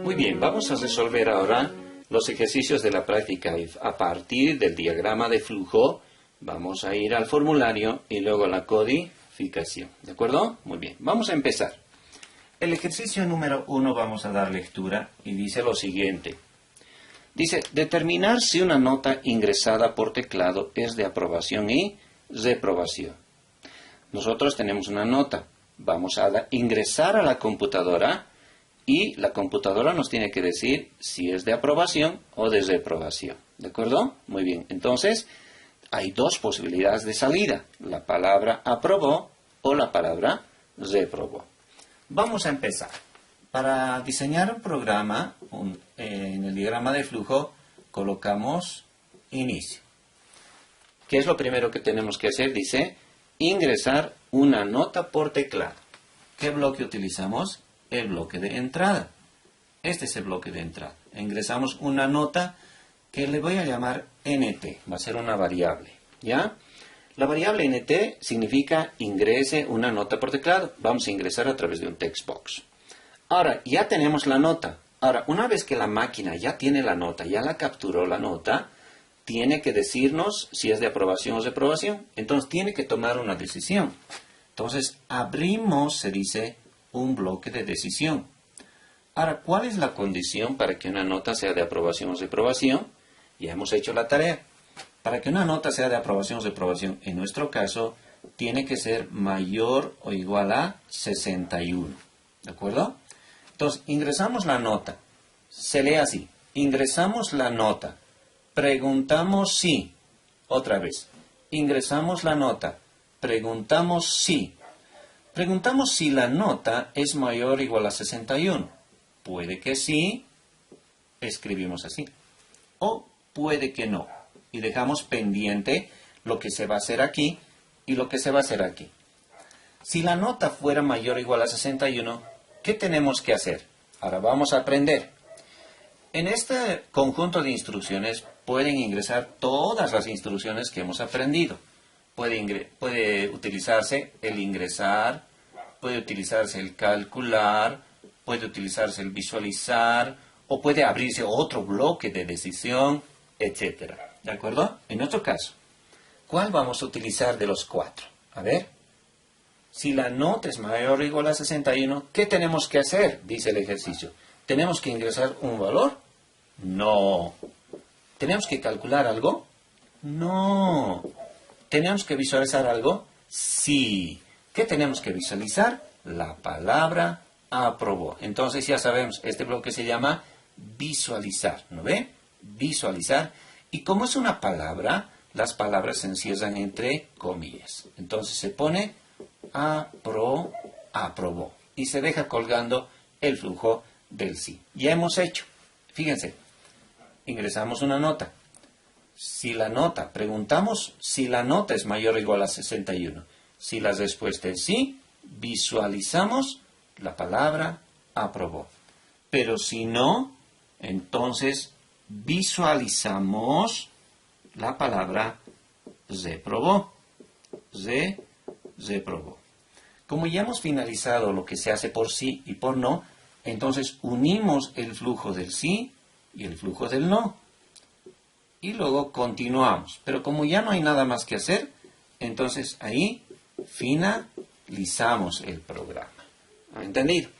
Muy bien, vamos a resolver ahora los ejercicios de la práctica if. A partir del diagrama de flujo, vamos a ir al formulario y luego a la codificación. ¿De acuerdo? Muy bien, vamos a empezar. El ejercicio número 1 vamos a dar lectura y dice lo siguiente. Dice, determinar si una nota ingresada por teclado es de aprobación y reprobación. Nosotros tenemos una nota. Vamos a ingresar a la computadora y la computadora nos tiene que decir si es de aprobación o de reprobación. ¿De acuerdo? Muy bien. Entonces, hay dos posibilidades de salida. La palabra aprobó o la palabra reprobó. Vamos a empezar. Para diseñar un programa, en el diagrama de flujo, colocamos inicio. ¿Qué es lo primero que tenemos que hacer? Dice, ingresar una nota por teclado. ¿Qué bloque utilizamos? El bloque de entrada. Este es el bloque de entrada. Ingresamos una nota que le voy a llamar NT. Va a ser una variable. ¿Ya? La variable NT significa ingrese una nota por teclado. Vamos a ingresar a través de un text box. Ahora, ya tenemos la nota. Ahora, una vez que la máquina ya tiene la nota, ya la capturó la nota, tiene que decirnos si es de aprobación o reprobación. Entonces, tiene que tomar una decisión. Entonces, abrimos, se dice, un bloque de decisión. Ahora, ¿cuál es la condición para que una nota sea de aprobación o reprobación? Ya hemos hecho la tarea. Para que una nota sea de aprobación o reprobación, en nuestro caso, tiene que ser mayor o igual a 61. ¿De acuerdo? Entonces, ingresamos la nota. Se lee así. Ingresamos la nota. Preguntamos si. Otra vez. Ingresamos la nota. Preguntamos si. Preguntamos si la nota es mayor o igual a 61. Puede que sí. Escribimos así. O puede que no. Y dejamos pendiente lo que se va a hacer aquí y lo que se va a hacer aquí. Si la nota fuera mayor o igual a 61, ¿qué tenemos que hacer? Ahora vamos a aprender. En este conjunto de instrucciones pueden ingresar todas las instrucciones que hemos aprendido. Puede utilizarse el ingresar, puede utilizarse el calcular, puede utilizarse el visualizar, o puede abrirse otro bloque de decisión, etc. ¿De acuerdo? En nuestro caso, ¿cuál vamos a utilizar de los 4? A ver. Si la nota es mayor o igual a 61, ¿qué tenemos que hacer? Dice el ejercicio. ¿Tenemos que ingresar un valor? No. ¿Tenemos que calcular algo? No. ¿Tenemos que visualizar algo? Sí. ¿Qué tenemos que visualizar? La palabra aprobó. Entonces ya sabemos, este bloque se llama visualizar. ¿No ve? Visualizar. Y como es una palabra, las palabras se encierran entre comillas. Entonces se pone aprobó. Y se deja colgando el flujo del sí. Ya hemos hecho. Fíjense. Ingresamos una nota. Si la nota, preguntamos si la nota es mayor o igual a 61. Si la respuesta es sí, visualizamos la palabra aprobó. Pero si no, entonces visualizamos la palabra reprobó. Reprobó. Como ya hemos finalizado lo que se hace por sí y por no, entonces unimos el flujo del sí y el flujo del no. Y luego continuamos. Pero como ya no hay nada más que hacer, entonces ahí finalizamos el programa. ¿Han entendido?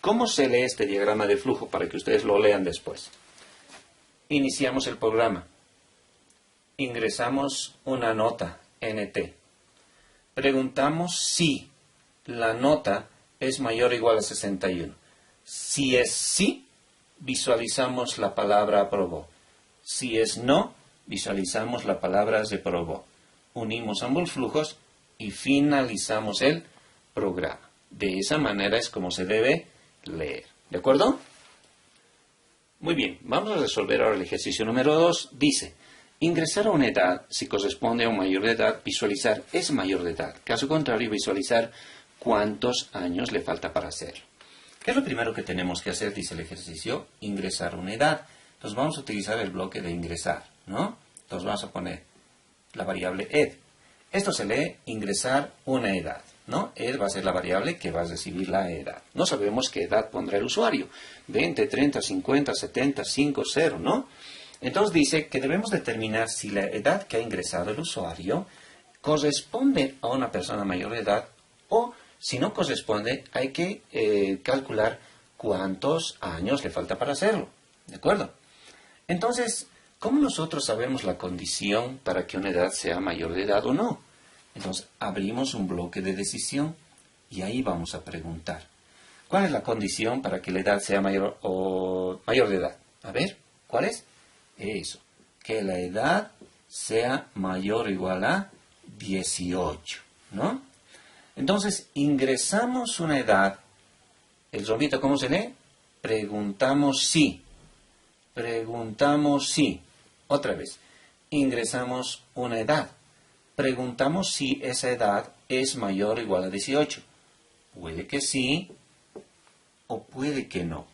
¿Cómo se lee este diagrama de flujo para que ustedes lo lean después? Iniciamos el programa. Ingresamos una nota, NT. Preguntamos si la nota es mayor o igual a 61. Si es sí, visualizamos la palabra aprobó. Si es no, visualizamos la palabra reprobó. Unimos ambos flujos y finalizamos el programa. De esa manera es como se debe leer. ¿De acuerdo? Muy bien, vamos a resolver ahora el ejercicio número 2. Dice, ingresar a una edad, si corresponde a un mayor de edad, visualizar es mayor de edad. Caso contrario, visualizar cuántos años le falta para hacerlo. ¿Qué es lo primero que tenemos que hacer? Dice el ejercicio, ingresar una edad. Entonces vamos a utilizar el bloque de ingresar, ¿no? Entonces vamos a poner la variable ed. Esto se lee ingresar una edad. ¿no? Ed va a ser la variable que va a recibir la edad. No sabemos qué edad pondrá el usuario. 20, 30, 50, 70, 5, 0, ¿no? Entonces dice que debemos determinar si la edad que ha ingresado el usuario corresponde a una persona mayor de edad o si no corresponde hay que calcular cuántos años le falta para hacerlo. ¿De acuerdo? Entonces, ¿cómo nosotros sabemos la condición para que una edad sea mayor de edad o no? Entonces, abrimos un bloque de decisión y ahí vamos a preguntar. ¿Cuál es la condición para que la edad sea mayor o mayor de edad? A ver, ¿cuál es? Eso, que la edad sea mayor o igual a 18, ¿no? Entonces, ingresamos una edad. ¿El zombito cómo se lee? Preguntamos si. Preguntamos si. Otra vez, ingresamos una edad. Preguntamos si esa edad es mayor o igual a 18. Puede que sí o puede que no.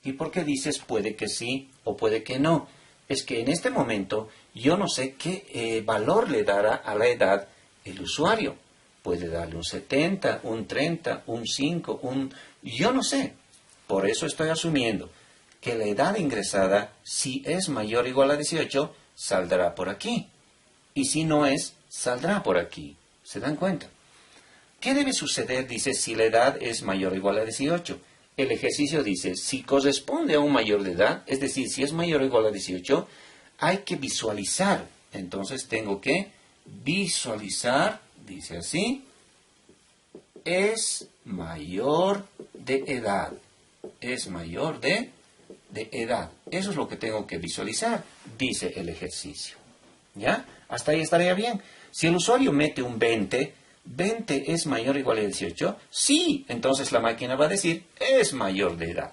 ¿Y por qué dices puede que sí o puede que no? Es que en este momento yo no sé qué valor le dará a la edad el usuario. Puede darle un 70, un 30, un 5, yo no sé. Por eso estoy asumiendo que la edad ingresada, si es mayor o igual a 18, saldrá por aquí. Y si no es, saldrá por aquí. ¿Se dan cuenta? ¿Qué debe suceder? Dice, si la edad es mayor o igual a 18. El ejercicio dice, si corresponde a un mayor de edad, es decir, si es mayor o igual a 18, hay que visualizar. Entonces tengo que visualizar, dice así, es mayor de edad. Es mayor de edad. Eso es lo que tengo que visualizar, dice el ejercicio. ¿Ya? Hasta ahí estaría bien. Si el usuario mete un 20, 20 es mayor o igual a 18, sí, entonces la máquina va a decir, es mayor de edad.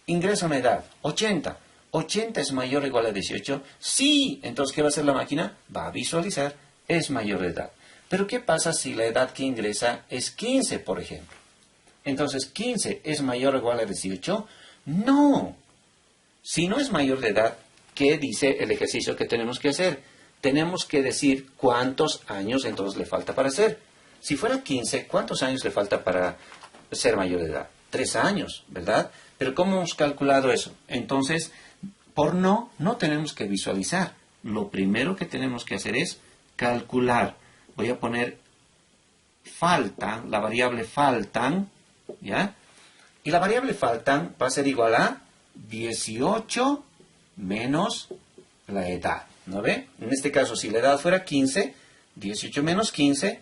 Ingresa una edad, 80. 80 es mayor o igual a 18, sí, entonces ¿qué va a hacer la máquina? Va a visualizar, es mayor de edad. Pero ¿qué pasa si la edad que ingresa es 15, por ejemplo? Entonces, ¿15 es mayor o igual a 18? No. Si no es mayor de edad, ¿qué dice el ejercicio que tenemos que hacer? Tenemos que decir cuántos años entonces le falta para hacer. Si fuera 15, ¿cuántos años le falta para ser mayor de edad? 3 años, ¿verdad? Pero ¿cómo hemos calculado eso? Entonces, por no tenemos que visualizar. Lo primero que tenemos que hacer es calcular. Voy a poner faltan, la variable faltan, ¿ya? Y la variable faltan va a ser igual a 18 menos la edad, ¿no ve? En este caso, si la edad fuera 15, 18 menos 15,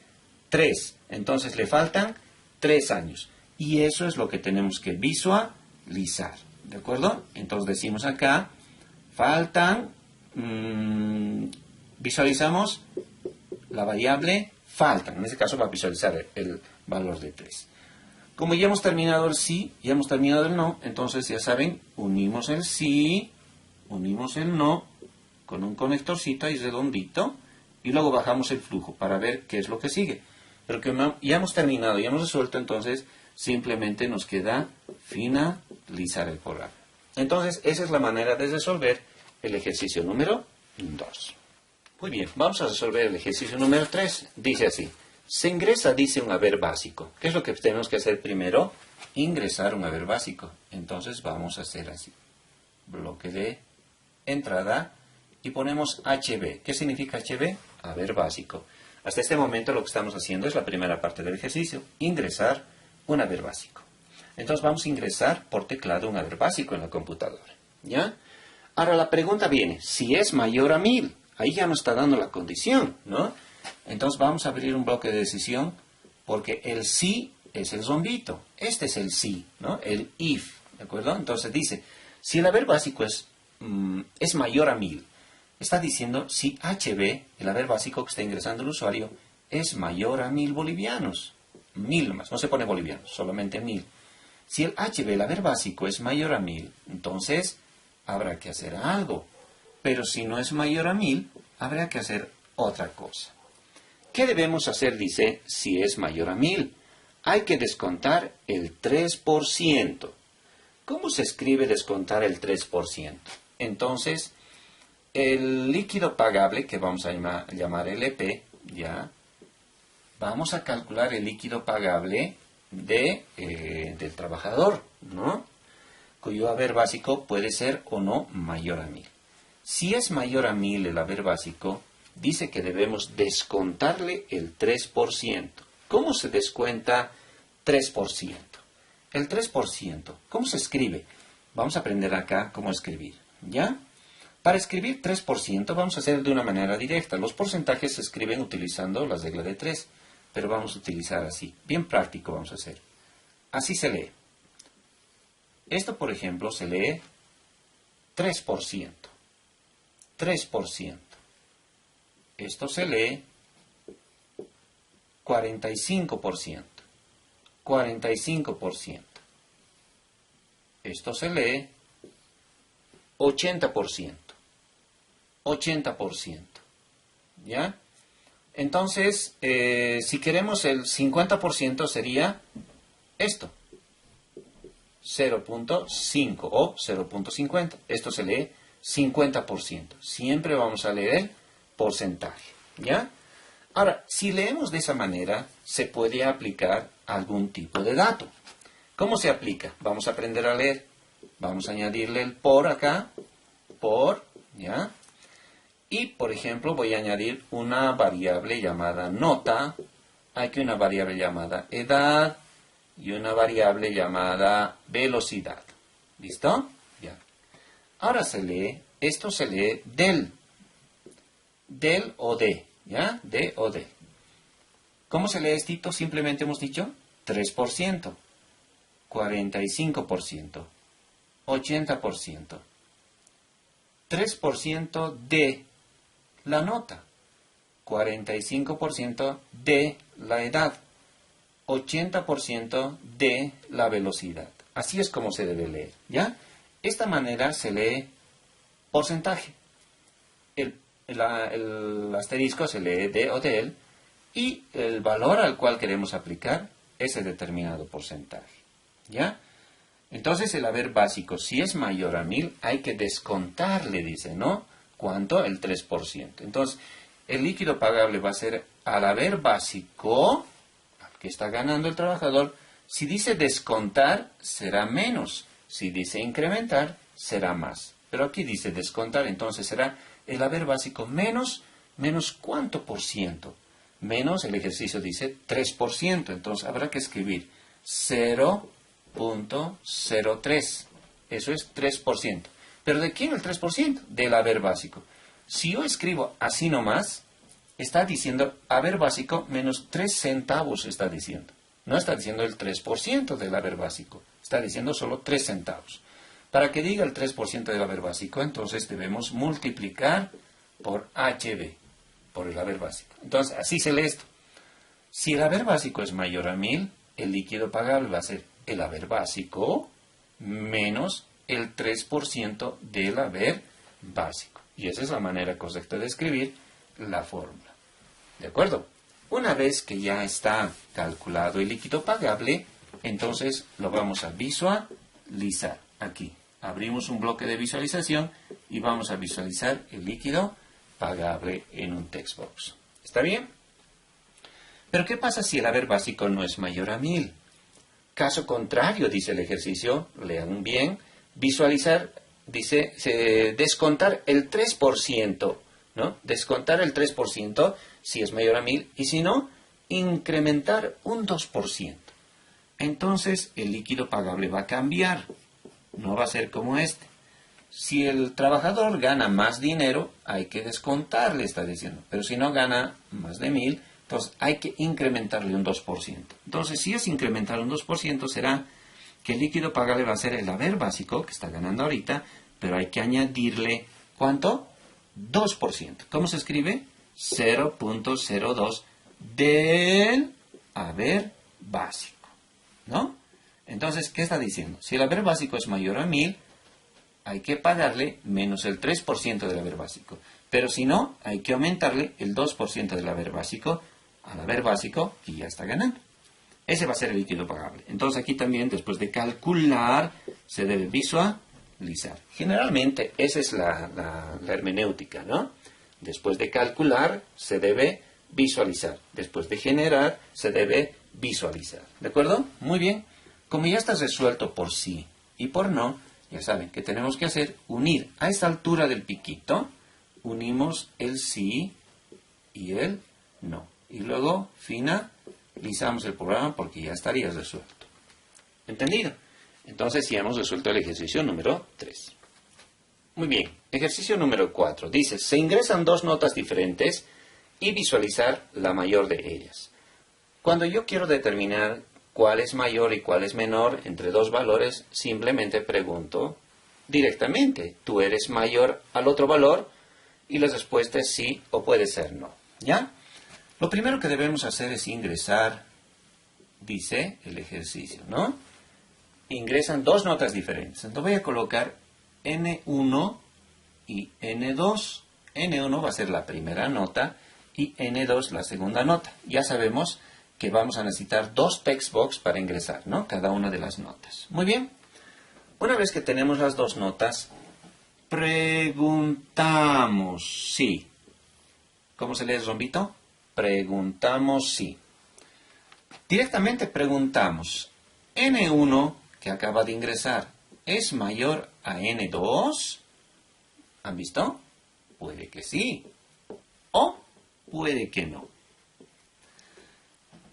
3. Entonces le faltan 3 años. Y eso es lo que tenemos que visualizar, ¿de acuerdo? Entonces decimos acá, faltan, visualizamos la variable faltan. En este caso va a visualizar el valor de 3. Como ya hemos terminado el sí, ya hemos terminado el no, entonces ya saben, unimos el sí, unimos el no, con un conectorcito ahí redondito, y luego bajamos el flujo para ver qué es lo que sigue. Pero que ya hemos terminado, ya hemos resuelto, entonces simplemente nos queda finalizar el programa. Entonces, esa es la manera de resolver el ejercicio número 2. Muy bien, vamos a resolver el ejercicio número 3. Dice así. Se ingresa, dice, un haber básico. ¿Qué es lo que tenemos que hacer primero? Ingresar un haber básico. Entonces vamos a hacer así. Bloque de entrada y ponemos HB. ¿Qué significa HB? Haber básico. Hasta este momento lo que estamos haciendo es la primera parte del ejercicio. Ingresar un haber básico. Entonces vamos a ingresar por teclado un haber básico en la computadora. ¿Ya? Ahora la pregunta viene, si es mayor a 1000. Ahí ya nos está dando la condición, ¿no? Entonces vamos a abrir un bloque de decisión porque el sí es el zombito. Este es el sí, ¿no? El if, ¿de acuerdo? Entonces dice, si el haber básico es mayor a 1000, está diciendo si HB, el haber básico que está ingresando el usuario, es mayor a 1000 bolivianos. 1000 más, no se pone bolivianos, solamente 1000. Si el HB, el haber básico, es mayor a 1000, entonces habrá que hacer algo. Pero si no es mayor a 1000, habrá que hacer otra cosa. ¿Qué debemos hacer? Dice, si es mayor a 1000. Hay que descontar el 3%. ¿Cómo se escribe descontar el 3%? Entonces, el líquido pagable, que vamos a llamar LP, ya, vamos a calcular el líquido pagable del trabajador, ¿no? Cuyo haber básico puede ser o no mayor a 1000. Si es mayor a 1000 el haber básico, dice que debemos descontarle el 3%. ¿Cómo se descuenta 3%? El 3%, ¿cómo se escribe? Vamos a aprender acá cómo escribir, ¿ya? Para escribir 3% vamos a hacer de una manera directa. Los porcentajes se escriben utilizando la regla de 3, pero vamos a utilizar así. Bien práctico vamos a hacer. Así se lee. Esto, por ejemplo, se lee 3%. 3%. Esto se lee 45%. 45%. Esto se lee 80%. 80%. ¿Ya? Entonces, si queremos el 50% sería esto. 0.5 o 0.50. Esto se lee 50%. Siempre vamos a leer porcentaje. ¿Ya? Ahora, si leemos de esa manera, se puede aplicar algún tipo de dato. ¿Cómo se aplica? Vamos a aprender a leer. Vamos a añadirle el por acá. Por, ¿ya? Y, por ejemplo, voy a añadir una variable llamada nota. Aquí una variable llamada edad. Y una variable llamada velocidad. ¿Listo? Ya. Ahora se lee, esto se lee del o de, ¿ya? De o de. ¿Cómo se lee esto? Simplemente hemos dicho 3%, 45%, 80%. 3% de la nota, 45% de la edad, 80% de la velocidad. Así es como se debe leer, ¿ya? Esta manera se lee porcentaje. El asterisco se lee de o del y el valor al cual queremos aplicar es el determinado porcentaje, ¿ya? Entonces el haber básico, si es mayor a 1000, hay que descontarle, dice, ¿no? ¿Cuánto? El 3%. Entonces, el líquido pagable va a ser al haber básico que está ganando el trabajador. Si dice descontar, será menos. Si dice incrementar, será más. Pero aquí dice descontar, entonces será el haber básico menos ¿cuánto por ciento? Menos, el ejercicio dice 3%. Entonces habrá que escribir 0.03. Eso es 3%. ¿Pero de quién el 3%? Del haber básico. Si yo escribo así nomás, está diciendo haber básico menos 3 centavos, está diciendo. No está diciendo el 3% del haber básico. Está diciendo solo 3 centavos. Para que diga el 3% del haber básico, entonces debemos multiplicar por HB, por el haber básico. Entonces, así se lee esto. Si el haber básico es mayor a 1000, el líquido pagable va a ser el haber básico menos el 3% del haber básico. Y esa es la manera correcta de escribir la fórmula. ¿De acuerdo? Una vez que ya está calculado el líquido pagable, entonces lo vamos a visualizar. Aquí abrimos un bloque de visualización y vamos a visualizar el líquido pagable en un text box. ¿Está bien? Pero ¿qué pasa si el haber básico no es mayor a 1000? Caso contrario, dice el ejercicio, lean bien, visualizar, dice, descontar el 3%, ¿no? Descontar el 3% si es mayor a 1000 y si no, incrementar un 2%. Entonces, el líquido pagable va a cambiar, no va a ser como este. Si el trabajador gana más dinero, hay que descontarle, está diciendo. Pero si no gana más de 1000, entonces hay que incrementarle un 2%. Entonces, si es incrementar un 2%, será que el líquido pagable va a ser el haber básico, que está ganando ahorita, pero hay que añadirle, ¿cuánto? 2%. ¿Cómo se escribe? 0.02 del haber básico, ¿no? Entonces, ¿qué está diciendo? Si el haber básico es mayor a 1000, hay que pagarle menos el 3% del haber básico. Pero si no, hay que aumentarle el 2% del haber básico al haber básico y ya está ganando. Ese va a ser el líquido pagable. Entonces aquí también, después de calcular, se debe visualizar. Generalmente, esa es la hermenéutica, ¿no? Después de calcular, se debe visualizar. Después de generar, se debe visualizar. ¿De acuerdo? Muy bien. Como ya está resuelto por sí y por no, ya saben que tenemos que hacer unir a esta altura del piquito, unimos el sí y el no. Y luego finalizamos el programa porque ya estaría resuelto. ¿Entendido? Entonces ya hemos resuelto el ejercicio número 3. Muy bien. Ejercicio número 4. Dice, se ingresan dos notas diferentes y visualizar la mayor de ellas. Cuando yo quiero determinar cuál es mayor y cuál es menor entre dos valores, simplemente pregunto directamente, ¿tú eres mayor al otro valor? Y la respuesta es sí o puede ser no. ¿Ya? Lo primero que debemos hacer es ingresar, dice el ejercicio, ¿no? Ingresan dos notas diferentes. Entonces voy a colocar N1 y N2. N1 va a ser la primera nota y N2 la segunda nota. Ya sabemos que vamos a necesitar dos textbox para ingresar, ¿no? Cada una de las notas. Muy bien. Una vez que tenemos las dos notas, preguntamos sí. ¿Cómo se lee, Rombito? Preguntamos sí. Directamente preguntamos, N1, que acaba de ingresar, ¿es mayor a N2? ¿Han visto? Puede que sí. O puede que no.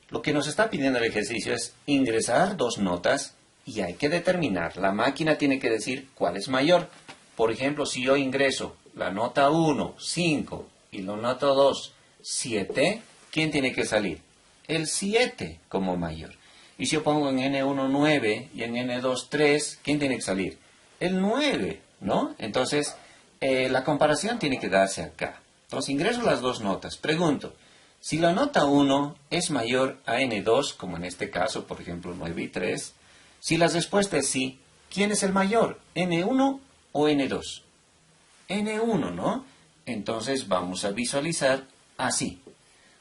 Lo que nos está pidiendo el ejercicio es ingresar dos notas y hay que determinar. La máquina tiene que decir cuál es mayor. Por ejemplo, si yo ingreso la nota 1, 5 y la nota 2, 7, ¿quién tiene que salir? El 7 como mayor. Y si yo pongo en N1, 9 y en N2, 3, ¿quién tiene que salir? El 9, ¿no? Entonces, la comparación tiene que darse acá. Entonces, ingreso las dos notas. Pregunto, si la nota 1 es mayor a N2, como en este caso, por ejemplo, 9 y 3, si la respuesta es sí, ¿quién es el mayor? ¿N1 o N2? N1, ¿no? Entonces vamos a visualizar así.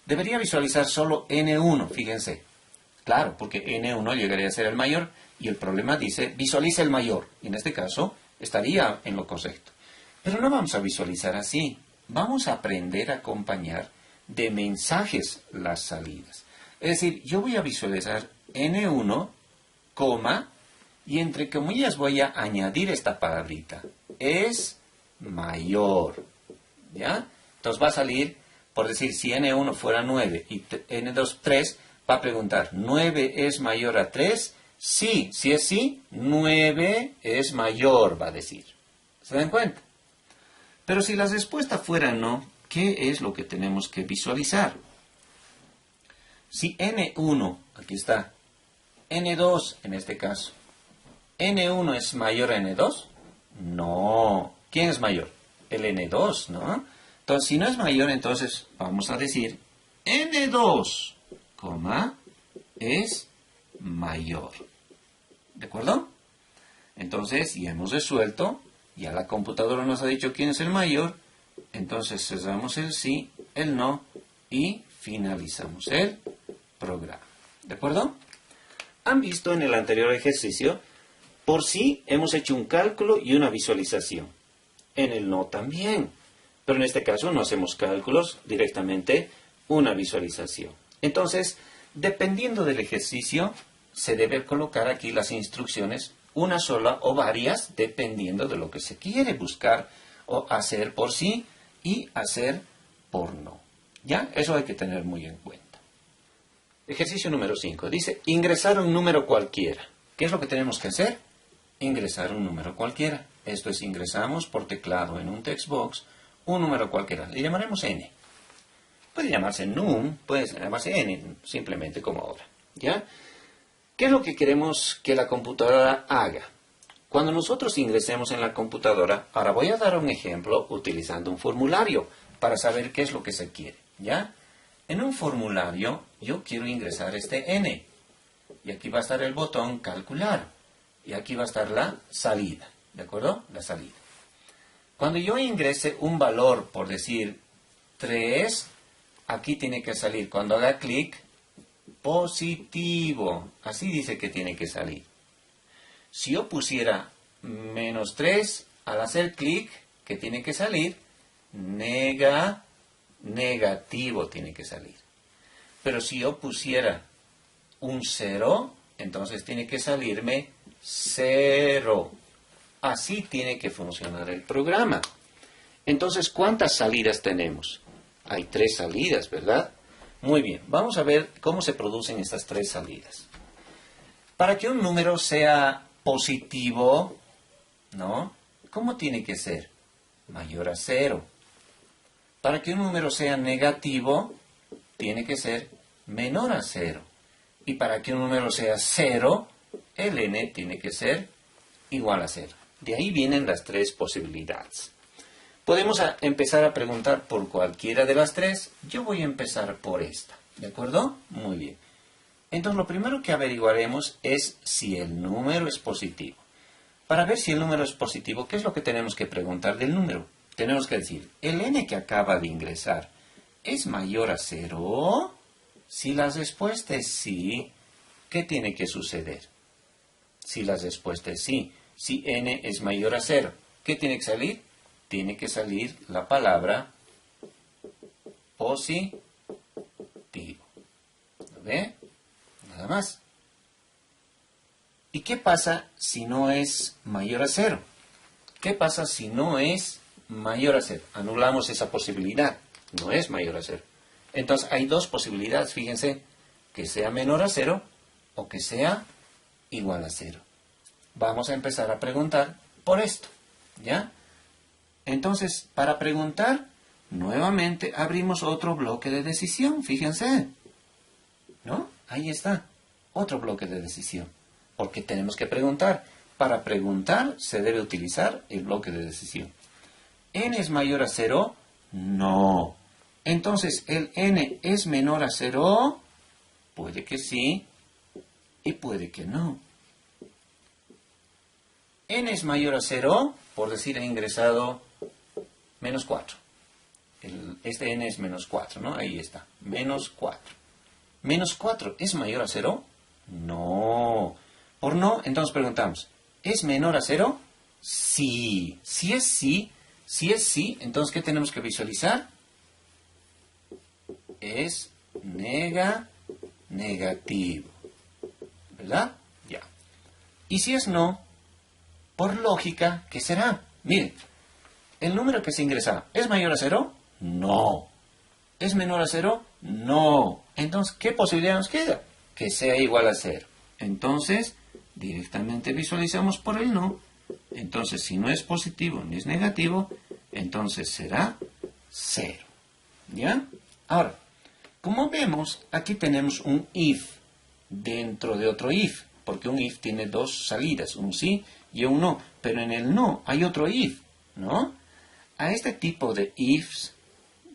Debería visualizar solo N1, fíjense. Claro, porque N1 llegaría a ser el mayor y el problema dice visualiza el mayor. Y en este caso estaría en lo correcto. Pero no vamos a visualizar así. Vamos a aprender a acompañar de mensajes las salidas. Es decir, yo voy a visualizar N1, coma, y entre comillas voy a añadir esta palabrita. Es mayor. ¿Ya? Entonces va a salir, por decir, si N1 fuera 9 y N2 3, va a preguntar, ¿9 es mayor a 3? Sí, si es sí, 9 es mayor, va a decir. ¿Se dan cuenta? Pero si la respuesta fuera no, ¿qué es lo que tenemos que visualizar? Si N1, aquí está, N2 en este caso, ¿N1 es mayor a N2? No. ¿Quién es mayor? El N2, ¿no? Entonces, si no es mayor, entonces vamos a decir N2, coma, es mayor. ¿De acuerdo? Entonces, ya hemos resuelto, ya la computadora nos ha dicho quién es el mayor, entonces cerramos el sí, el no y finalizamos el programa. ¿De acuerdo? Han visto en el anterior ejercicio, por sí hemos hecho un cálculo y una visualización. En el no también. Pero en este caso no hacemos cálculos, directamente una visualización. Entonces, dependiendo del ejercicio, se debe colocar aquí las instrucciones, una sola o varias, dependiendo de lo que se quiere buscar o hacer por sí y hacer por no. ¿Ya? Eso hay que tener muy en cuenta. Ejercicio número 5. Dice, ingresar un número cualquiera. ¿Qué es lo que tenemos que hacer? Ingresar un número cualquiera. Esto es, ingresamos por teclado en un textbox un número cualquiera. Le llamaremos n. Puede llamarse num, puede llamarse n, simplemente como ahora. ¿Ya? ¿Qué es lo que queremos que la computadora haga? Cuando nosotros ingresemos en la computadora, ahora voy a dar un ejemplo utilizando un formulario para saber qué es lo que se quiere. ¿Ya? En un formulario yo quiero ingresar este n. Y aquí va a estar el botón calcular. Y aquí va a estar la salida. ¿De acuerdo? La salida. Cuando yo ingrese un valor, por decir 3, aquí tiene que salir, cuando haga clic, positivo. Así dice que tiene que salir. Si yo pusiera menos 3, al hacer clic, ¿qué tiene que salir? Negativo. negativo tiene que salir. Pero si yo pusiera un 0, entonces tiene que salirme 0. Así tiene que funcionar el programa. Entonces, ¿cuántas salidas tenemos? Hay 3 salidas, ¿verdad? Muy bien, vamos a ver cómo se producen estas 3 salidas. Para que un número sea positivo, ¿no? ¿Cómo tiene que ser? Mayor a 0. Para que un número sea negativo, tiene que ser menor a 0. Y para que un número sea 0, el n tiene que ser igual a 0. De ahí vienen las 3 posibilidades. Podemos empezar a preguntar por cualquiera de las 3. Yo voy a empezar por esta. ¿De acuerdo? Muy bien. Entonces, lo primero que averiguaremos es si el número es positivo. Para ver si el número es positivo, ¿qué es lo que tenemos que preguntar del número? Tenemos que decir, ¿el n que acaba de ingresar es mayor a 0? Si la respuesta es sí, ¿qué tiene que suceder? Si la respuesta es sí, si n es mayor a 0, ¿qué tiene que salir? Tiene que salir la palabra positivo. ¿Lo ve? Nada más. ¿Y qué pasa si no es mayor a 0? ¿Qué pasa si no es mayor a 0? Anulamos esa posibilidad. No es mayor a 0. Entonces hay 2 posibilidades, fíjense, que sea menor a 0 o que sea igual a 0. Vamos a empezar a preguntar por esto, ¿ya? Entonces, para preguntar, nuevamente abrimos otro bloque de decisión, fíjense, ¿no? Ahí está, otro bloque de decisión, porque tenemos que preguntar. Para preguntar se debe utilizar el bloque de decisión. ¿N es mayor a 0? No. Entonces, ¿el n es menor a 0? Puede que sí y puede que no. ¿N es mayor a 0? Por decir, he ingresado menos 4. Este n es menos 4, ¿no? Ahí está, menos 4. ¿Menos 4 es mayor a 0? No. Por no, entonces preguntamos, ¿es menor a 0? Sí. Si es sí, entonces ¿qué tenemos que visualizar? Es negativo. ¿Verdad? Ya. Y si es no, por lógica, ¿qué será? Miren, ¿el número que se ingresa es mayor a 0? No. ¿Es menor a 0? No. Entonces, ¿qué posibilidad nos queda? Que sea igual a 0. Entonces, directamente visualizamos por el no. Entonces, si no es positivo ni es negativo, entonces será 0. ¿Ya? Ahora, como vemos, aquí tenemos un if dentro de otro if, porque un if tiene 2 salidas, un sí y un no, pero en el no hay otro if, ¿no? A este tipo de ifs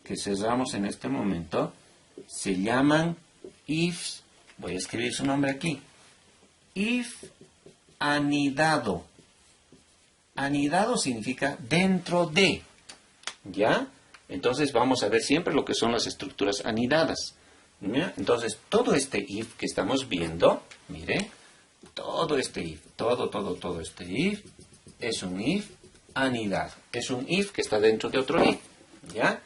que cerramos en este momento se llaman ifs, voy a escribir su nombre aquí, if anidado. Anidado significa dentro de, ¿ya? Entonces vamos a ver siempre lo que son las estructuras anidadas. ¿Ya? Entonces todo este if que estamos viendo, mire, todo este if, todo este if es un if anidado. Es un if que está dentro de otro if, ¿ya?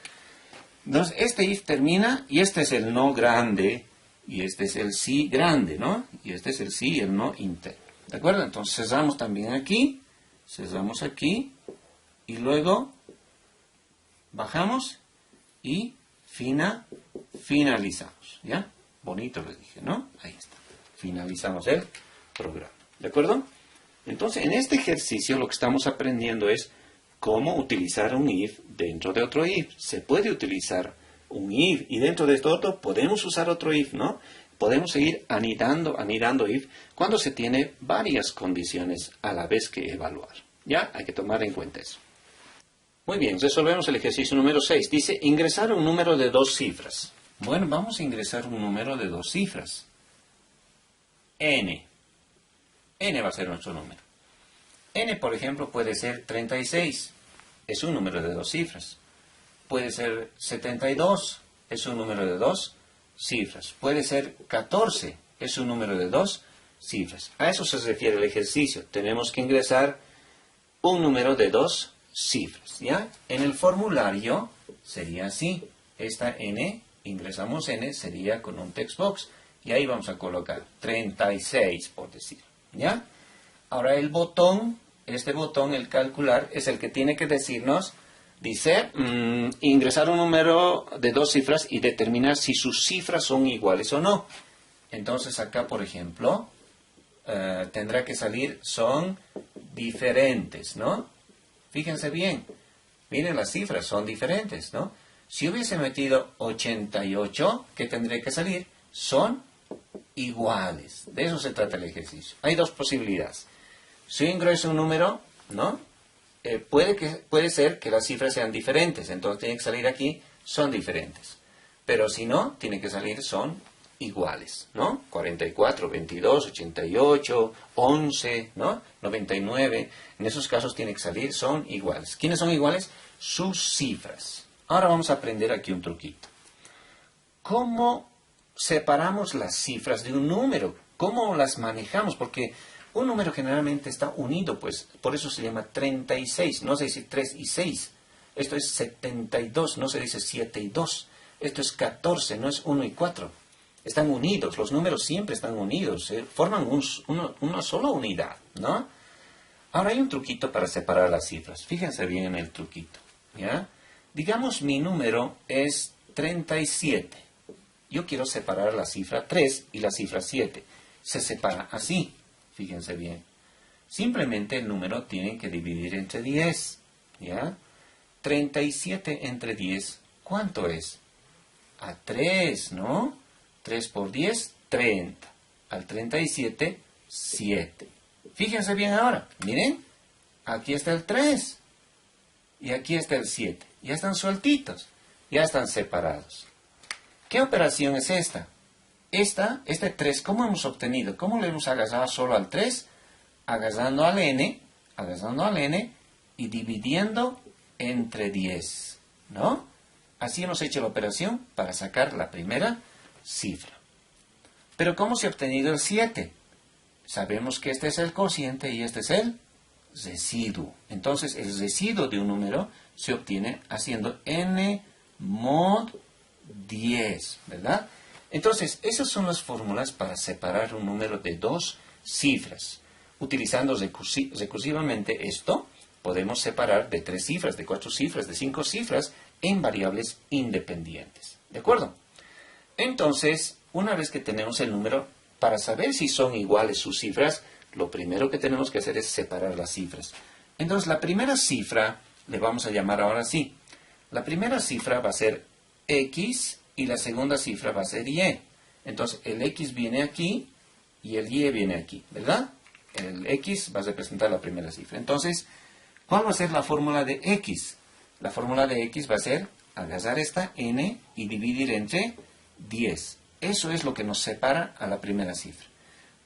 Entonces este if termina y este es el no grande y este es el sí grande, ¿no? Y este es el sí y el no interno. ¿De acuerdo? Entonces cerramos también aquí, cerramos aquí y luego bajamos y finalizamos, ¿ya? Bonito les dije, ¿no? Ahí está. Finalizamos el programa, ¿de acuerdo? Entonces, en este ejercicio lo que estamos aprendiendo es cómo utilizar un if dentro de otro if. Se puede utilizar un if y dentro de esto otro podemos usar otro if, ¿no? Podemos seguir anidando if cuando se tiene varias condiciones a la vez que evaluar. ¿Ya? Hay que tomar en cuenta eso. Muy bien, resolvemos el ejercicio número 6. Dice, ingresar un número de 2 cifras. Bueno, vamos a ingresar un número de 2 cifras. N. N va a ser nuestro número. N, por ejemplo, puede ser 36. Es un número de 2 cifras. Puede ser 72. Es un número de 2 cifras. Puede ser 14. Es un número de 2 cifras. A eso se refiere el ejercicio. Tenemos que ingresar un número de 2 cifras, ¿ya? En el formulario sería así. esta n, ingresamos n, sería con un text box. Y ahí vamos a colocar 36, por decir. ¿Ya? Ahora el botón, este botón, el calcular, es el que tiene que decirnos, dice, ingresar un número de 2 cifras y determinar si sus cifras son iguales o no. Entonces acá, por ejemplo, tendrá que salir son diferentes, ¿no? Fíjense bien. Miren, las cifras son diferentes, ¿no? Si hubiese metido 88, ¿qué tendría que salir? Son iguales. De eso se trata el ejercicio. Hay dos posibilidades. Si yo ingreso un número, ¿no? Puede ser que las cifras sean diferentes. Entonces tiene que salir aquí, son diferentes. Pero si no, tiene que salir, son iguales, ¿no? 44, 22, 88, 11, ¿no? 99. En esos casos tiene que salir, son iguales. ¿Quiénes son iguales? Sus cifras. Ahora vamos a aprender aquí un truquito. ¿Cómo separamos las cifras de un número? ¿Cómo las manejamos? Porque un número generalmente está unido, pues, por eso se llama 36, no se dice 3 y 6. Esto es 72, no se dice 7 y 2. Esto es 14, no es 1 y 4. Están unidos, los números siempre están unidos, forman una sola unidad, ¿no? Ahora hay un truquito para separar las cifras. Fíjense bien en el truquito, ¿ya? Digamos mi número es 37. Yo quiero separar la cifra 3 y la cifra 7. Se separa así. Fíjense bien. Simplemente el número tiene que dividir entre 10. ¿Ya? 37 entre 10, ¿cuánto es? A 3, ¿no? 3 por 10, 30. Al 37, 7. Fíjense bien ahora. Miren. Aquí está el 3. Y aquí está el 7. Ya están sueltitos. Ya están separados. ¿Qué operación es esta? Este 3, ¿cómo hemos obtenido? ¿Cómo le hemos agarrado solo al 3? Agarrando al n y dividiendo entre 10, ¿no? Así hemos hecho la operación para sacar la primera cifra. Pero ¿cómo se ha obtenido el 7? Sabemos que este es el cociente y este es el residuo. Entonces, el residuo de un número se obtiene haciendo n mod 10, ¿verdad? Entonces, esas son las fórmulas para separar un número de dos cifras. Utilizando recursivamente esto, podemos separar de 3 cifras, de 4 cifras, de 5 cifras en variables independientes. ¿De acuerdo? Entonces, una vez que tenemos el número, para saber si son iguales sus cifras, lo primero que tenemos que hacer es separar las cifras. Entonces, la primera cifra, le vamos a llamar ahora así. La primera cifra va a ser X y la segunda cifra va a ser Y. Entonces, el X viene aquí y el Y viene aquí, ¿verdad? El X va a representar la primera cifra. Entonces, ¿cuál va a ser la fórmula de X? La fórmula de X va a ser agarrar esta n y dividir entre 10. Eso es lo que nos separa a la primera cifra.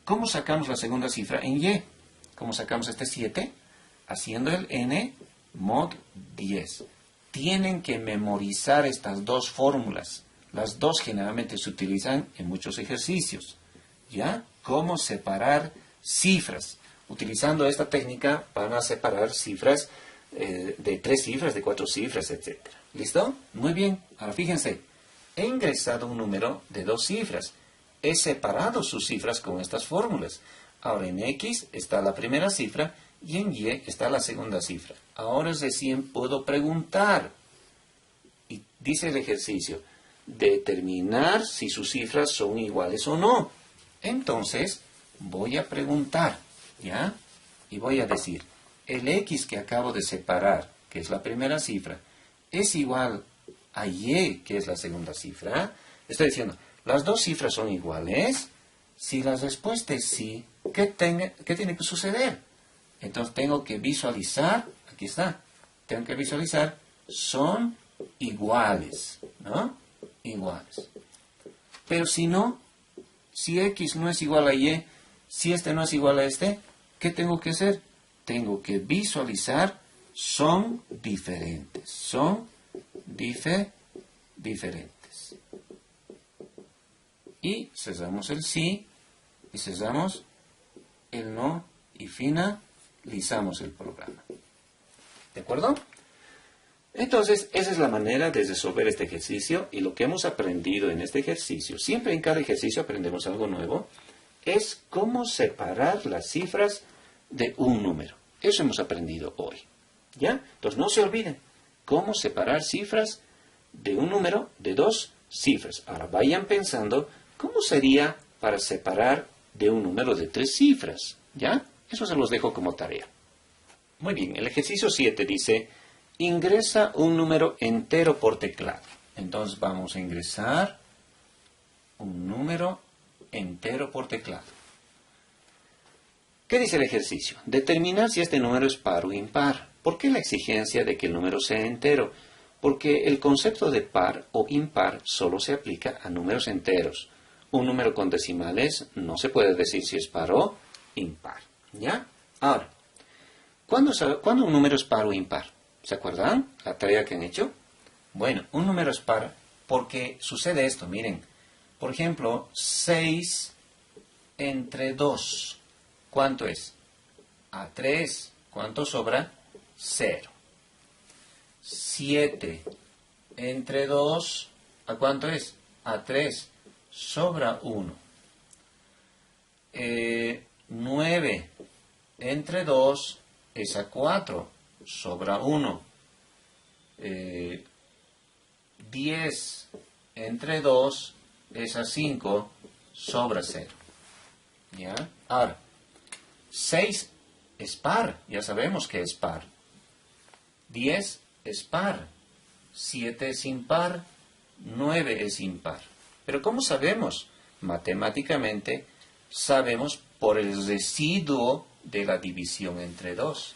¿Cómo sacamos la segunda cifra en Y? ¿Cómo sacamos este 7? Haciendo el n mod 10. Tienen que memorizar estas dos fórmulas. Las dos generalmente se utilizan en muchos ejercicios. ¿Ya? ¿Cómo separar cifras? Utilizando esta técnica van a separar cifras de 3 cifras, de 4 cifras, etc. ¿Listo? Muy bien. Ahora fíjense. He ingresado un número de 2 cifras. He separado sus cifras con estas fórmulas. Ahora en X está la primera cifra y en Y está la segunda cifra. Ahora recién puedo preguntar. Y dice el ejercicio, determinar si sus cifras son iguales o no. Entonces, voy a preguntar, ¿ya? Y voy a decir, el X que acabo de separar, que es la primera cifra, ¿es igual a Y, que es la segunda cifra? Estoy diciendo, ¿las dos cifras son iguales? Si la respuesta es sí, ¿qué tiene que suceder? Entonces tengo que visualizar, aquí está, tengo que visualizar, son iguales, ¿no? Iguales. Pero si no, si X no es igual a Y, si este no es igual a este, ¿qué tengo que hacer? Tengo que visualizar, son diferentes, son diferentes. Y cerramos el sí, y cerramos el no, y finalizamos el programa. ¿De acuerdo? Entonces, esa es la manera de resolver este ejercicio, y lo que hemos aprendido en este ejercicio, siempre en cada ejercicio aprendemos algo nuevo, es cómo separar las cifras de un número. Eso hemos aprendido hoy. ¿Ya? Entonces, no se olviden cómo separar cifras de un número de dos cifras. Ahora, vayan pensando cómo sería para separar de un número de tres cifras. ¿Ya? Eso se los dejo como tarea. Muy bien, el ejercicio 7 dice, ingresa un número entero por teclado. Entonces vamos a ingresar un número entero por teclado. ¿Qué dice el ejercicio? Determinar si este número es par o impar. ¿Por qué la exigencia de que el número sea entero? Porque el concepto de par o impar solo se aplica a números enteros. Un número con decimales no se puede decir si es par o impar. ¿Ya? Ahora, ¿cuándo un número es par o impar? ¿Se acuerdan la tarea que han hecho? Bueno, un número es par porque sucede esto, miren. Por ejemplo, 6 entre 2. ¿Cuánto es? A 3. ¿Cuánto sobra? 0. 7 entre 2. ¿A cuánto es? A 3. Sobra 1. 9 entre 2 es a 4. Sobra 1. 10 entre 2 es a 5. Sobra 0. ¿Ya? Ahora, 6 es par. Ya sabemos que es par. 10 es par. 7 es impar. 9 es impar. Pero ¿cómo sabemos? Matemáticamente sabemos por el residuo de la división entre 2.